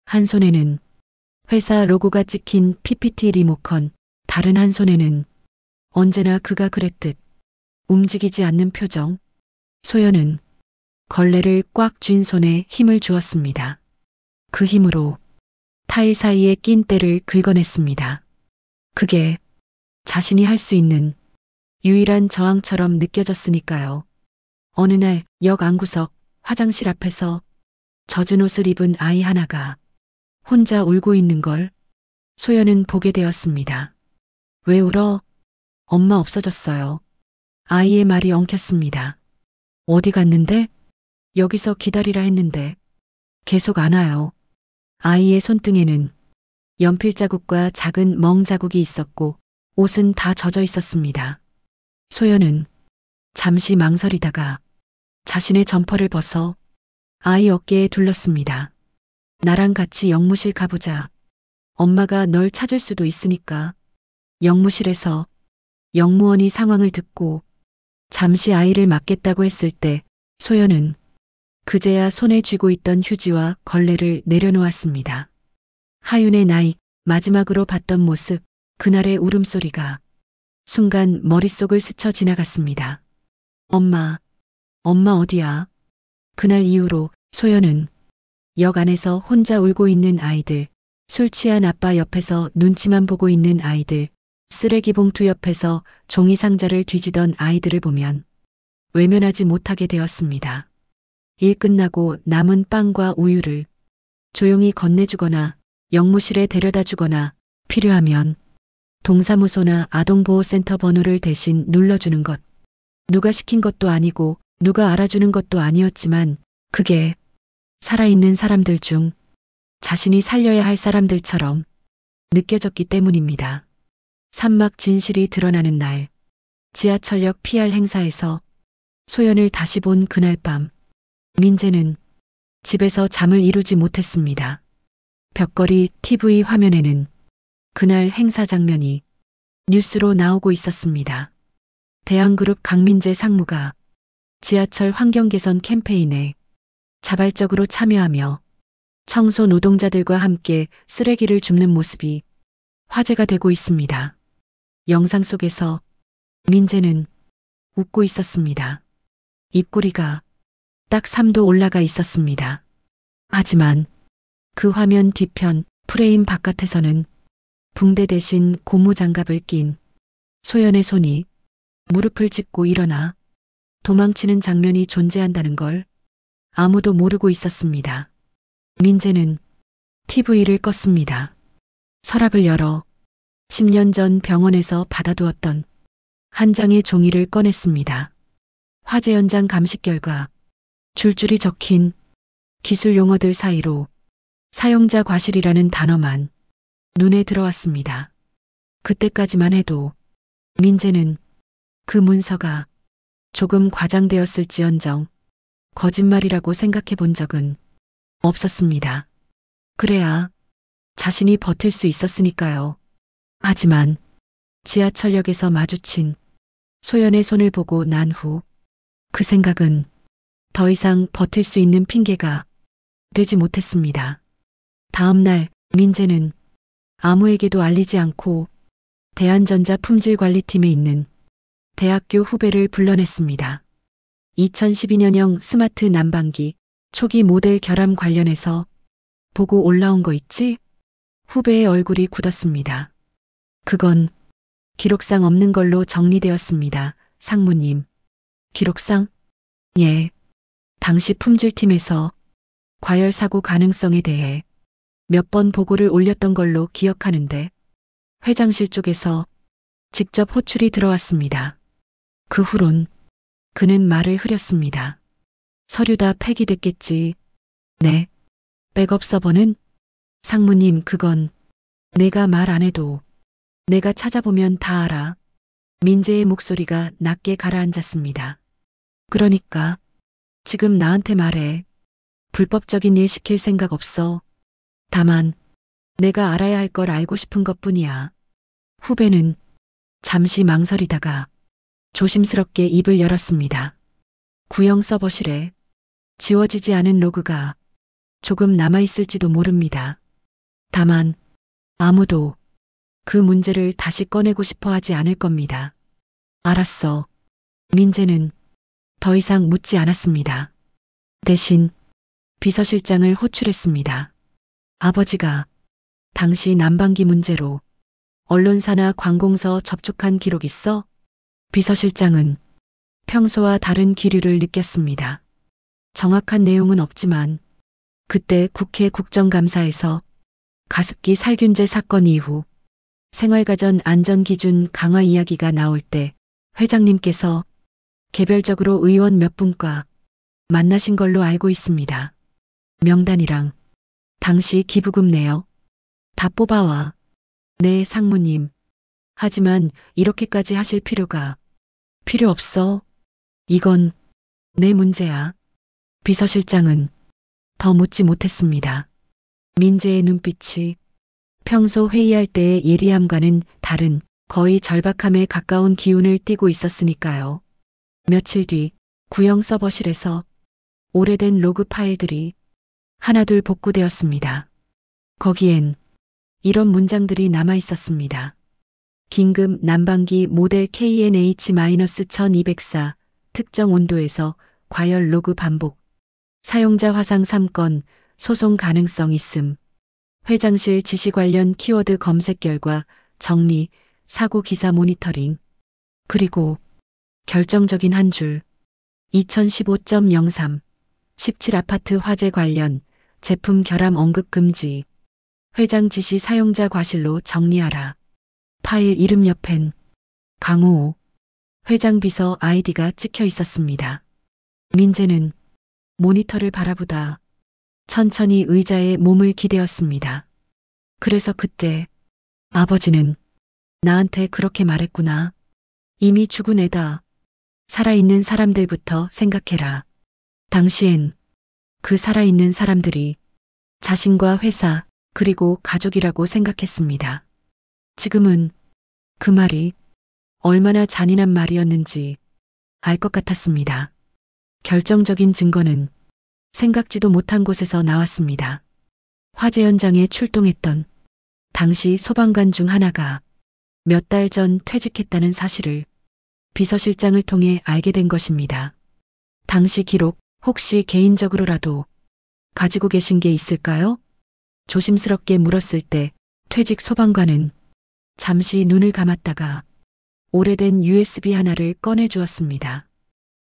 한 손에는 회사 로고가 찍힌 PPT 리모컨, 다른 한 손에는 언제나 그가 그랬듯 움직이지 않는 표정. 소연은 걸레를 꽉 쥔 손에 힘을 주었습니다. 그 힘으로 타일 사이에 낀 때를 긁어냈습니다. 그게 자신이 할 수 있는 유일한 저항처럼 느껴졌으니까요. 어느 날 역 안구석 화장실 앞에서 젖은 옷을 입은 아이 하나가 혼자 울고 있는 걸 소연은 보게 되었습니다. 왜 울어? 엄마 없어졌어요. 아이의 말이 엉켰습니다. 어디 갔는데? 여기서 기다리라 했는데 계속 안 와요. 아이의 손등에는 연필 자국과 작은 멍 자국이 있었고 옷은 다 젖어 있었습니다. 소연은 잠시 망설이다가 자신의 점퍼를 벗어 아이 어깨에 둘렀습니다. 나랑 같이 영무실 가보자. 엄마가 널 찾을 수도 있으니까. 영무실에서 영무원이 상황을 듣고 잠시 아이를 맡겠다고 했을 때 소연은 그제야 손에 쥐고 있던 휴지와 걸레를 내려놓았습니다. 하윤의 나이, 마지막으로 봤던 모습, 그날의 울음소리가 순간 머릿속을 스쳐 지나갔습니다. 엄마 어디야? 그날 이후로 소연은 역 안에서 혼자 울고 있는 아이들, 술 취한 아빠 옆에서 눈치만 보고 있는 아이들, 쓰레기 봉투 옆에서 종이 상자를 뒤지던 아이들을 보면 외면하지 못하게 되었습니다. 일 끝나고 남은 빵과 우유를 조용히 건네주거나 영무실에 데려다 주거나 필요하면 동사무소나 아동보호센터 번호를 대신 눌러주는 것. 누가 시킨 것도 아니고 누가 알아주는 것도 아니었지만 그게 살아있는 사람들 중 자신이 살려야 할 사람들처럼 느껴졌기 때문입니다. 산막 진실이 드러나는 날, 지하철역 PR 행사에서 소연을 다시 본 그날 밤, 민재는 집에서 잠을 이루지 못했습니다. 벽걸이 TV 화면에는 그날 행사 장면이 뉴스로 나오고 있었습니다. 대한그룹 강민재 상무가 지하철 환경 개선 캠페인에 자발적으로 참여하며 청소 노동자들과 함께 쓰레기를 줍는 모습이 화제가 되고 있습니다. 영상 속에서 민재는 웃고 있었습니다. 입꼬리가 딱 3도 올라가 있었습니다. 하지만 그 화면 뒤편 프레임 바깥에서는 붕대 대신 고무장갑을 낀 소연의 손이 무릎을 짚고 일어나 도망치는 장면이 존재한다는 걸 아무도 모르고 있었습니다. 민재는 TV를 껐습니다. 서랍을 열어 10년 전 병원에서 받아두었던 한 장의 종이를 꺼냈습니다. 화재 현장 감식 결과 줄줄이 적힌 기술 용어들 사이로 사용자 과실이라는 단어만 눈에 들어왔습니다. 그때까지만 해도 민재는 그 문서가 조금 과장되었을지언정 거짓말이라고 생각해 본 적은 없었습니다. 그래야 자신이 버틸 수 있었으니까요. 하지만 지하철역에서 마주친 소연의 손을 보고 난 후 그 생각은 더 이상 버틸 수 있는 핑계가 되지 못했습니다. 다음 날 민재는 아무에게도 알리지 않고 대한전자 품질관리팀에 있는 대학교 후배를 불러냈습니다. 2012년형 스마트 난방기 초기 모델 결함 관련해서 보고 올라온 거 있지? 후배의 얼굴이 굳었습니다. 그건 기록상 없는 걸로 정리되었습니다. 상무님. 기록상? 예. 당시 품질팀에서 과열 사고 가능성에 대해 몇 번 보고를 올렸던 걸로 기억하는데 회장실 쪽에서 직접 호출이 들어왔습니다. 그 후론 그는 말을 흐렸습니다. 서류 다 폐기됐겠지. 네. 백업 서버는? 상무님, 그건 내가 말 안 해도 내가 찾아보면 다 알아. 민재의 목소리가 낮게 가라앉았습니다. 그러니까 지금 나한테 말해. 불법적인 일 시킬 생각 없어. 다만 내가 알아야 할 걸 알고 싶은 것뿐이야. 후배는 잠시 망설이다가 조심스럽게 입을 열었습니다. 구형 서버실에 지워지지 않은 로그가 조금 남아있을지도 모릅니다. 다만 아무도 그 문제를 다시 꺼내고 싶어 하지 않을 겁니다. 알았어. 민재는 더 이상 묻지 않았습니다. 대신 비서실장을 호출했습니다. 아버지가 당시 난방기 문제로 언론사나 관공서 접촉한 기록 있어? 비서실장은 평소와 다른 기류를 느꼈습니다. 정확한 내용은 없지만 그때 국회 국정감사에서 가습기 살균제 사건 이후 생활가전 안전기준 강화 이야기가 나올 때 회장님께서 개별적으로 의원 몇 분과 만나신 걸로 알고 있습니다. 명단이랑 당시 기부금 내역 다 뽑아와. 네, 상무님. 하지만 이렇게까지 하실 필요 없어. 이건 내 문제야. 비서실장은 더 묻지 못했습니다. 민재의 눈빛이 평소 회의할 때의 예리함과는 다른 거의 절박함에 가까운 기운을 띠고 있었으니까요. 며칠 뒤 구형 서버실에서 오래된 로그 파일들이 하나둘 복구되었습니다. 거기엔 이런 문장들이 남아 있었습니다. 긴급 난방기 모델 KNH-1204 특정 온도에서 과열 로그 반복. 사용자 화상 3건 소송 가능성 있음. 회장실 지시 관련 키워드 검색 결과 정리, 사고 기사 모니터링. 그리고 결정적인 한 줄. 2015.03 17아파트 화재 관련 제품 결함 언급 금지. 회장 지시 사용자 과실로 정리하라. 파일 이름 옆엔 강호 회장 비서 아이디가 찍혀 있었습니다. 민재는 모니터를 바라보다 천천히 의자에 몸을 기대었습니다. 그래서 그때 아버지는 나한테 그렇게 말했구나. 이미 죽은 애다. 살아있는 사람들부터 생각해라. 당시엔 그 살아있는 사람들이 자신과 회사 그리고 가족이라고 생각했습니다. 지금은 그 말이 얼마나 잔인한 말이었는지 알 것 같았습니다. 결정적인 증거는 생각지도 못한 곳에서 나왔습니다. 화재 현장에 출동했던 당시 소방관 중 하나가 몇 달 전 퇴직했다는 사실을 비서실장을 통해 알게 된 것입니다. 당시 기록 혹시 개인적으로라도 가지고 계신 게 있을까요? 조심스럽게 물었을 때 퇴직 소방관은 잠시 눈을 감았다가 오래된 USB 하나를 꺼내 주었습니다.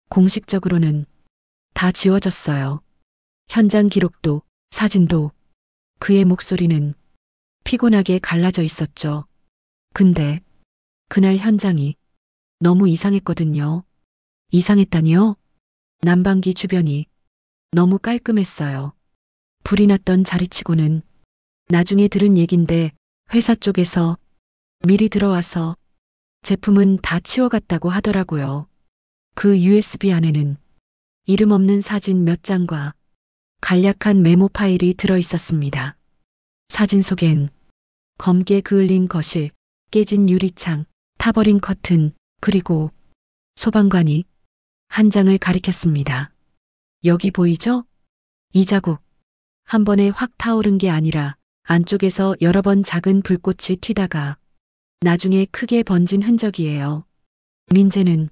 공식적으로는 다 지워졌어요. 현장 기록도 사진도. 그의 목소리는 피곤하게 갈라져 있었죠. 근데 그날 현장이 너무 이상했거든요. 이상했다니요? 난방기 주변이 너무 깔끔했어요. 불이 났던 자리치고는 나중에 들은 얘긴데 회사 쪽에서 미리 들어와서 제품은 다 치워갔다고 하더라고요. 그 USB 안에는 이름 없는 사진 몇 장과 간략한 메모 파일이 들어 있었습니다. 사진 속엔 검게 그을린 거실, 깨진 유리창, 타버린 커튼, 그리고 소방관이 한 장을 가리켰습니다. 여기 보이죠? 이 자국. 한 번에 확 타오른 게 아니라 안쪽에서 여러 번 작은 불꽃이 튀다가 나중에 크게 번진 흔적이에요. 민재는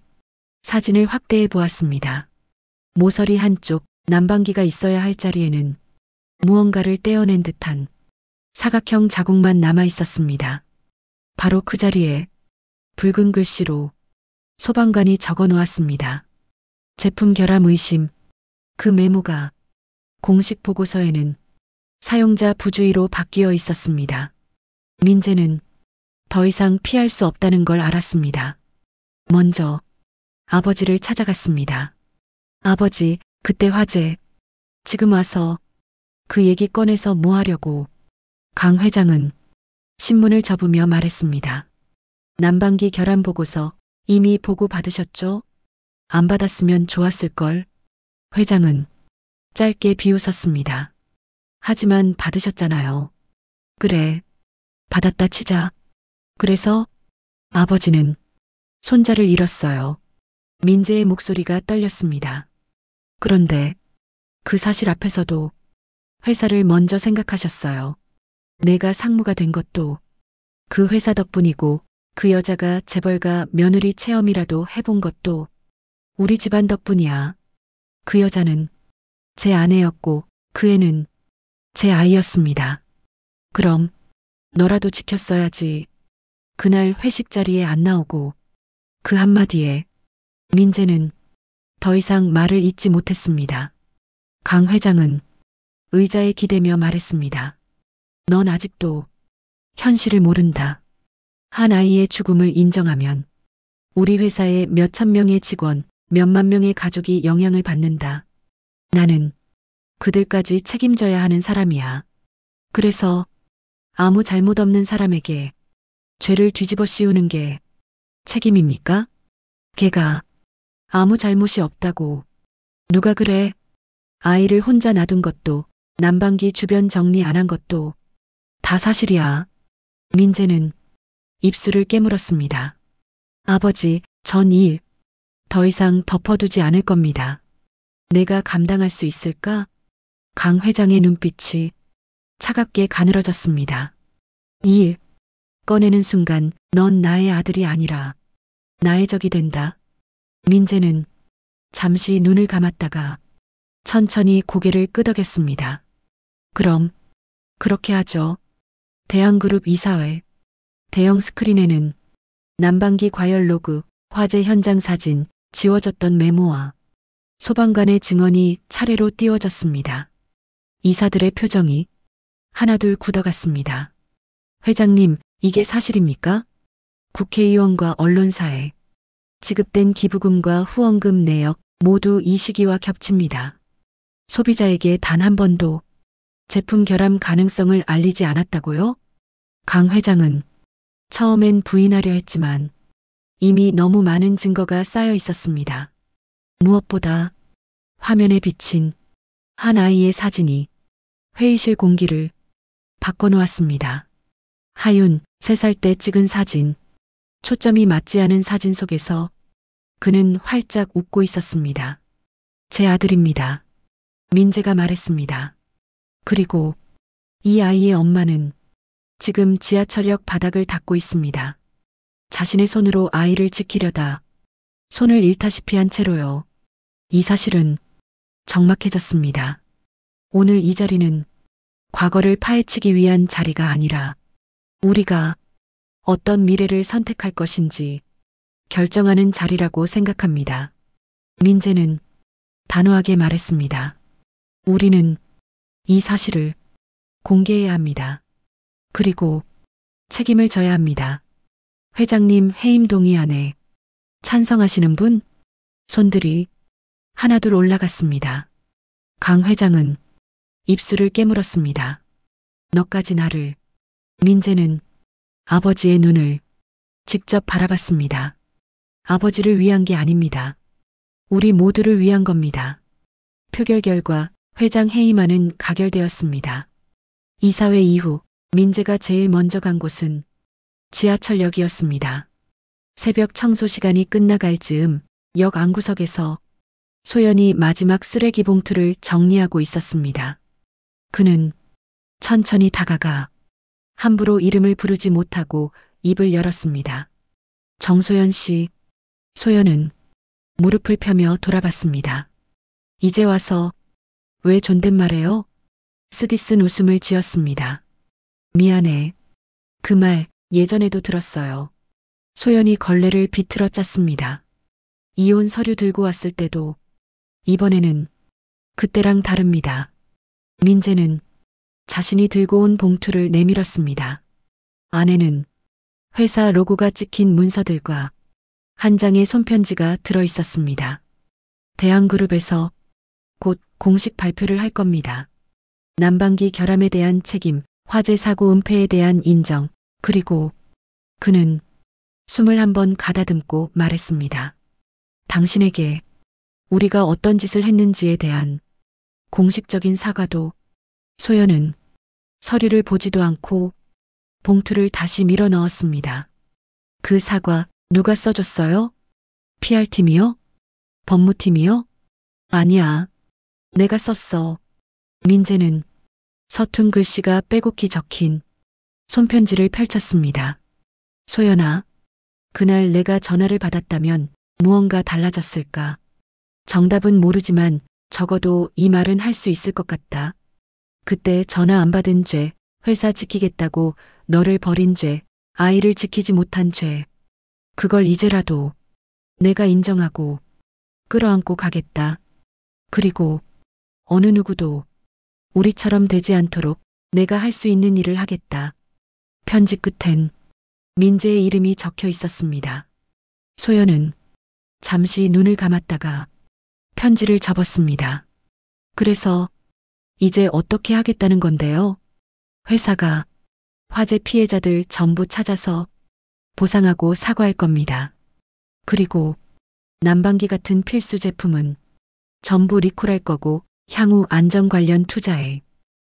사진을 확대해 보았습니다. 모서리 한쪽 난방기가 있어야 할 자리에는 무언가를 떼어낸 듯한 사각형 자국만 남아 있었습니다. 바로 그 자리에 붉은 글씨로 소방관이 적어 놓았습니다. 제품 결함 의심. 그 메모가 공식 보고서에는 사용자 부주의로 바뀌어 있었습니다. 민재는 더 이상 피할 수 없다는 걸 알았습니다. 먼저 아버지를 찾아갔습니다. 아버지, 그때 화재. 지금 와서 그 얘기 꺼내서 뭐 하려고. 강 회장은 신문을 접으며 말했습니다. 난방기 결함 보고서 이미 보고 받으셨죠? 안 받았으면 좋았을걸. 회장은 짧게 비웃었습니다. 하지만 받으셨잖아요. 그래, 받았다 치자. 그래서 아버지는 손자를 잃었어요. 민재의 목소리가 떨렸습니다. 그런데 그 사실 앞에서도 회사를 먼저 생각하셨어요. 내가 상무가 된 것도 그 회사 덕분이고 그 여자가 재벌가 며느리 체험이라도 해본 것도 우리 집안 덕분이야. 그 여자는 제 아내였고 그 애는 제 아이였습니다. 그럼 너라도 지켰어야지. 그날 회식 자리에 안 나오고 그 한마디에 민재는 더 이상 말을 잇지 못했습니다. 강 회장은 의자에 기대며 말했습니다. 넌 아직도 현실을 모른다. 한 아이의 죽음을 인정하면 우리 회사의 몇천 명의 직원, 몇만 명의 가족이 영향을 받는다. 나는 그들까지 책임져야 하는 사람이야. 그래서 아무 잘못 없는 사람에게 죄를 뒤집어 씌우는 게 책임입니까? 걔가 아무 잘못이 없다고. 누가 그래? 아이를 혼자 놔둔 것도 난방기 주변 정리 안 한 것도 다 사실이야. 민재는 입술을 깨물었습니다. 아버지, 전 일 더 이상 덮어두지 않을 겁니다. 내가 감당할 수 있을까? 강 회장의 눈빛이 차갑게 가늘어졌습니다. 이 일 꺼내는 순간 넌 나의 아들이 아니라 나의 적이 된다. 민재는 잠시 눈을 감았다가 천천히 고개를 끄덕였습니다. 그럼 그렇게 하죠. 대한그룹 이사회. 대형 스크린에는 난방기 과열 로그, 화재 현장 사진, 지워졌던 메모와 소방관의 증언이 차례로 띄워졌습니다. 이사들의 표정이 하나둘 굳어갔습니다. 회장님, 이게 사실입니까? 국회의원과 언론사에 지급된 기부금과 후원금 내역 모두 이 시기와 겹칩니다. 소비자에게 단 한 번도 제품 결함 가능성을 알리지 않았다고요? 강 회장은 처음엔 부인하려 했지만 이미 너무 많은 증거가 쌓여 있었습니다. 무엇보다 화면에 비친 한 아이의 사진이 회의실 공기를 바꿔놓았습니다. 하윤, 3살 때 찍은 사진. 초점이 맞지 않은 사진 속에서 그는 활짝 웃고 있었습니다. 제 아들입니다. 민재가 말했습니다. 그리고 이 아이의 엄마는 지금 지하철역 바닥을 닦고 있습니다. 자신의 손으로 아이를 지키려다 손을 잃다시피 한 채로요. 이 사실은 적막해졌습니다. 오늘 이 자리는 과거를 파헤치기 위한 자리가 아니라 우리가 어떤 미래를 선택할 것인지 결정하는 자리라고 생각합니다. 민재는 단호하게 말했습니다. 우리는 이 사실을 공개해야 합니다. 그리고 책임을 져야 합니다. 회장님 해임 동의안에 찬성하시는 분? 손들이 하나둘 올라갔습니다. 강 회장은 입술을 깨물었습니다. 너까지 나를. 민재는 아버지의 눈을 직접 바라봤습니다. 아버지를 위한 게 아닙니다. 우리 모두를 위한 겁니다. 표결 결과 회장 해임안은 가결되었습니다. 이사회 이후 민재가 제일 먼저 간 곳은 지하철역이었습니다. 새벽 청소 시간이 끝나갈 즈음 역 안구석에서 소연이 마지막 쓰레기 봉투를 정리하고 있었습니다. 그는 천천히 다가가 함부로 이름을 부르지 못하고 입을 열었습니다. 정소연 씨. 소연은 무릎을 펴며 돌아봤습니다. 이제 와서 왜 존댓말해요? 쓰디쓴 웃음을 지었습니다. 미안해. 그 말 예전에도 들었어요. 소연이 걸레를 비틀어 짰습니다. 이혼 서류 들고 왔을 때도 이번에는 그때랑 다릅니다. 민재는 자신이 들고 온 봉투를 내밀었습니다. 안에는 회사 로고가 찍힌 문서들과 한 장의 손편지가 들어 있었습니다. 대한그룹에서 곧 공식 발표를 할 겁니다. 난방기 결함에 대한 책임, 화재 사고 은폐에 대한 인정, 그리고 그는 숨을 한번 가다듬고 말했습니다. 당신에게 우리가 어떤 짓을 했는지에 대한 공식적인 사과도. 소연은 서류를 보지도 않고 봉투를 다시 밀어 넣었습니다. 그 사과 누가 써줬어요? PR팀이요? 법무팀이요? 아니야. 내가 썼어. 민재는 서툰 글씨가 빼곡히 적힌 손편지를 펼쳤습니다. 소연아, 그날 내가 전화를 받았다면 무언가 달라졌을까? 정답은 모르지만 적어도 이 말은 할 수 있을 것 같다. 그때 전화 안 받은 죄, 회사 지키겠다고 너를 버린 죄, 아이를 지키지 못한 죄. 그걸 이제라도 내가 인정하고 끌어안고 가겠다. 그리고 어느 누구도 우리처럼 되지 않도록 내가 할 수 있는 일을 하겠다. 편지 끝엔 민재의 이름이 적혀 있었습니다. 소연은 잠시 눈을 감았다가 편지를 접었습니다. 그래서 이제 어떻게 하겠다는 건데요? 회사가 화재 피해자들 전부 찾아서 보상하고 사과할 겁니다. 그리고 난방기 같은 필수 제품은 전부 리콜할 거고 향후 안전 관련 투자에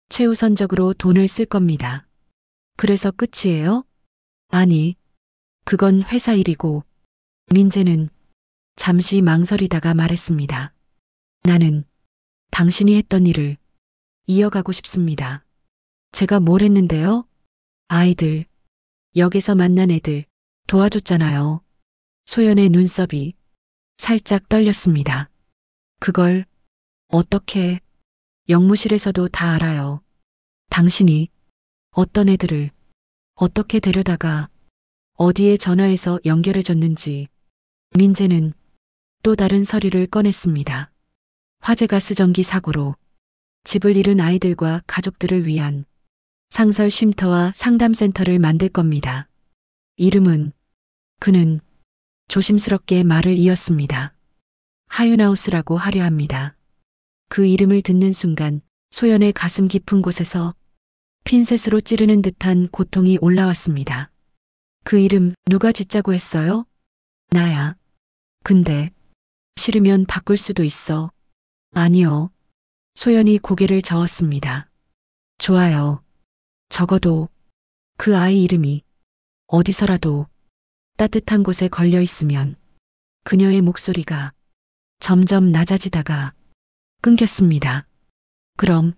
최우선적으로 돈을 쓸 겁니다. 그래서 끝이에요? 아니, 그건 회사 일이고. 민재는 잠시 망설이다가 말했습니다. 나는 당신이 했던 일을 이어가고 싶습니다. 제가 뭘 했는데요? 아이들, 역에서 만난 애들 도와줬잖아요. 소연의 눈썹이 살짝 떨렸습니다. 그걸 어떻게? 영무실에서도 다 알아요. 당신이 어떤 애들을 어떻게 데려다가 어디에 전화해서 연결해줬는지. 민재는 또 다른 서류를 꺼냈습니다. 화재가스전기 사고로 집을 잃은 아이들과 가족들을 위한 상설 쉼터와 상담센터를 만들 겁니다. 이름은. 그는 조심스럽게 말을 이었습니다. 하윤하우스라고 하려 합니다. 그 이름을 듣는 순간 소연의 가슴 깊은 곳에서 핀셋으로 찌르는 듯한 고통이 올라왔습니다. 그 이름 누가 짓자고 했어요? 나야. 근데 싫으면 바꿀 수도 있어. 아니요. 소연이 고개를 저었습니다. 좋아요. 적어도 그 아이 이름이 어디서라도 따뜻한 곳에 걸려 있으면. 그녀의 목소리가 점점 낮아지다가 끊겼습니다. 그럼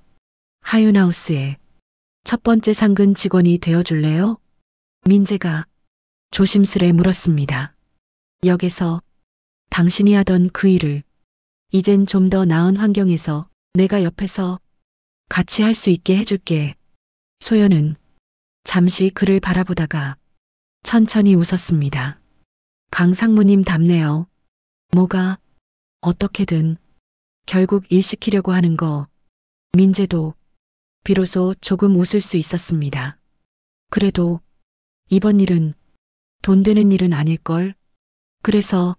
하윤하우스의 첫 번째 상근 직원이 되어줄래요? 민재가 조심스레 물었습니다. 역에서 당신이 하던 그 일을 이젠 좀 더 나은 환경에서 내가 옆에서 같이 할 수 있게 해줄게. 소연은 잠시 그를 바라보다가 천천히 웃었습니다. 강상무님 답네요. 뭐가 어떻게든 결국 일 시키려고 하는 거. 민재도 비로소 조금 웃을 수 있었습니다. 그래도 이번 일은 돈 되는 일은 아닐걸. 그래서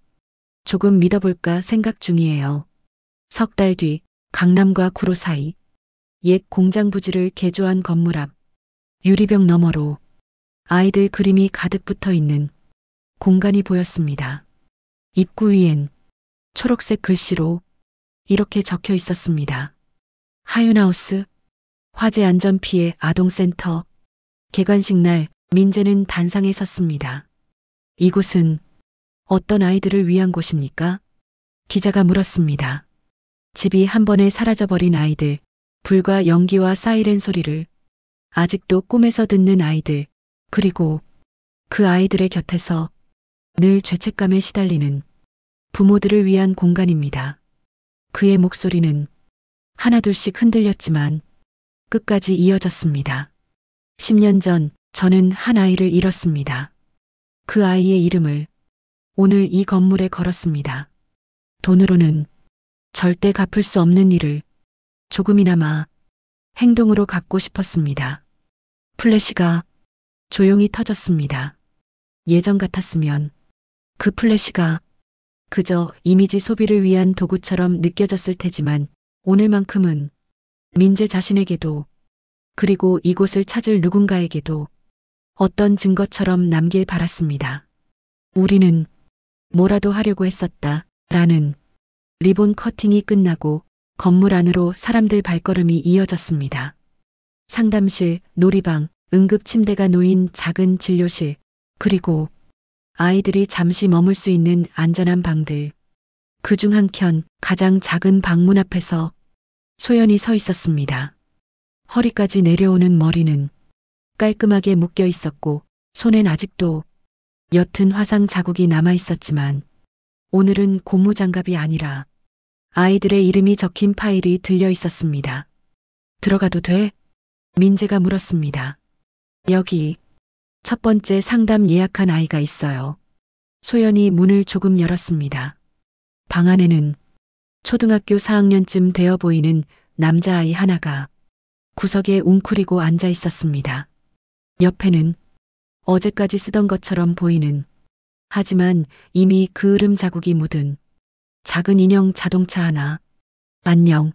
조금 믿어볼까 생각 중이에요. 석 달 뒤 강남과 구로 사이 옛 공장 부지를 개조한 건물 앞 유리병 너머로 아이들 그림이 가득 붙어 있는 공간이 보였습니다. 입구 위엔 초록색 글씨로 이렇게 적혀 있었습니다. 하윤하우스 화재 안전 피해 아동센터. 개관식 날 민재는 단상에 섰습니다. 이곳은 어떤 아이들을 위한 곳입니까? 기자가 물었습니다. 집이 한 번에 사라져버린 아이들, 불과 연기와 사이렌 소리를 아직도 꿈에서 듣는 아이들, 그리고 그 아이들의 곁에서 늘 죄책감에 시달리는 부모들을 위한 공간입니다. 그의 목소리는 하나둘씩 흔들렸지만 끝까지 이어졌습니다. 10년 전 저는 한 아이를 잃었습니다. 그 아이의 이름을 오늘 이 건물에 걸었습니다. 돈으로는 절대 갚을 수 없는 일을 조금이나마 행동으로 갚고 싶었습니다. 플래시가 조용히 터졌습니다. 예전 같았으면 그 플래시가 그저 이미지 소비를 위한 도구처럼 느껴졌을 테지만 오늘만큼은 민재 자신에게도 그리고 이곳을 찾을 누군가에게도 어떤 증거처럼 남길 바랐습니다. 우리는 뭐라도 하려고 했었다 라는 리본 커팅이 끝나고 건물 안으로 사람들 발걸음이 이어졌습니다. 상담실, 놀이방, 응급침대가 놓인 작은 진료실, 그리고 아이들이 잠시 머물 수 있는 안전한 방들. 그중 한켠 가장 작은 방문 앞에서 소연이 서 있었습니다. 허리까지 내려오는 머리는 깔끔하게 묶여 있었고 손엔 아직도 옅은 화상 자국이 남아 있었지만 오늘은 고무장갑이 아니라 아이들의 이름이 적힌 파일이 들려 있었습니다. 들어가도 돼? 민재가 물었습니다. 여기 첫 번째 상담 예약한 아이가 있어요. 소연이 문을 조금 열었습니다. 방 안에는 초등학교 4학년쯤 되어 보이는 남자아이 하나가 구석에 웅크리고 앉아 있었습니다. 옆에는 어제까지 쓰던 것처럼 보이는 하지만 이미 그을음 자국이 묻은 작은 인형 자동차 하나. 안녕.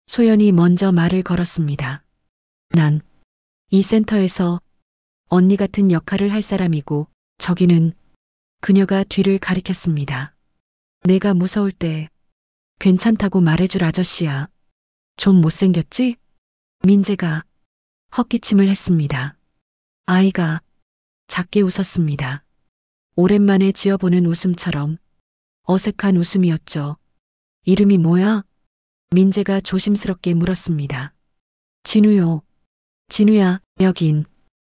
소연이 먼저 말을 걸었습니다. 난 이 센터에서 언니 같은 역할을 할 사람이고 저기는 그녀가 뒤를 가리켰습니다. 내가 무서울 때 괜찮다고 말해줄 아저씨야. 좀 못생겼지? 민재가 헛기침을 했습니다. 아이가 작게 웃었습니다. 오랜만에 지어보는 웃음처럼 어색한 웃음이었죠. 이름이 뭐야? 민재가 조심스럽게 물었습니다. 진우요. 진우야, 여긴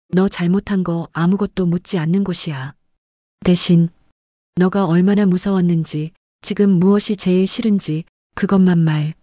너 잘못한 거 아무것도 묻지 않는 곳이야. 대신 너가 얼마나 무서웠는지, 지금 무엇이 제일 싫은지 그것만 말.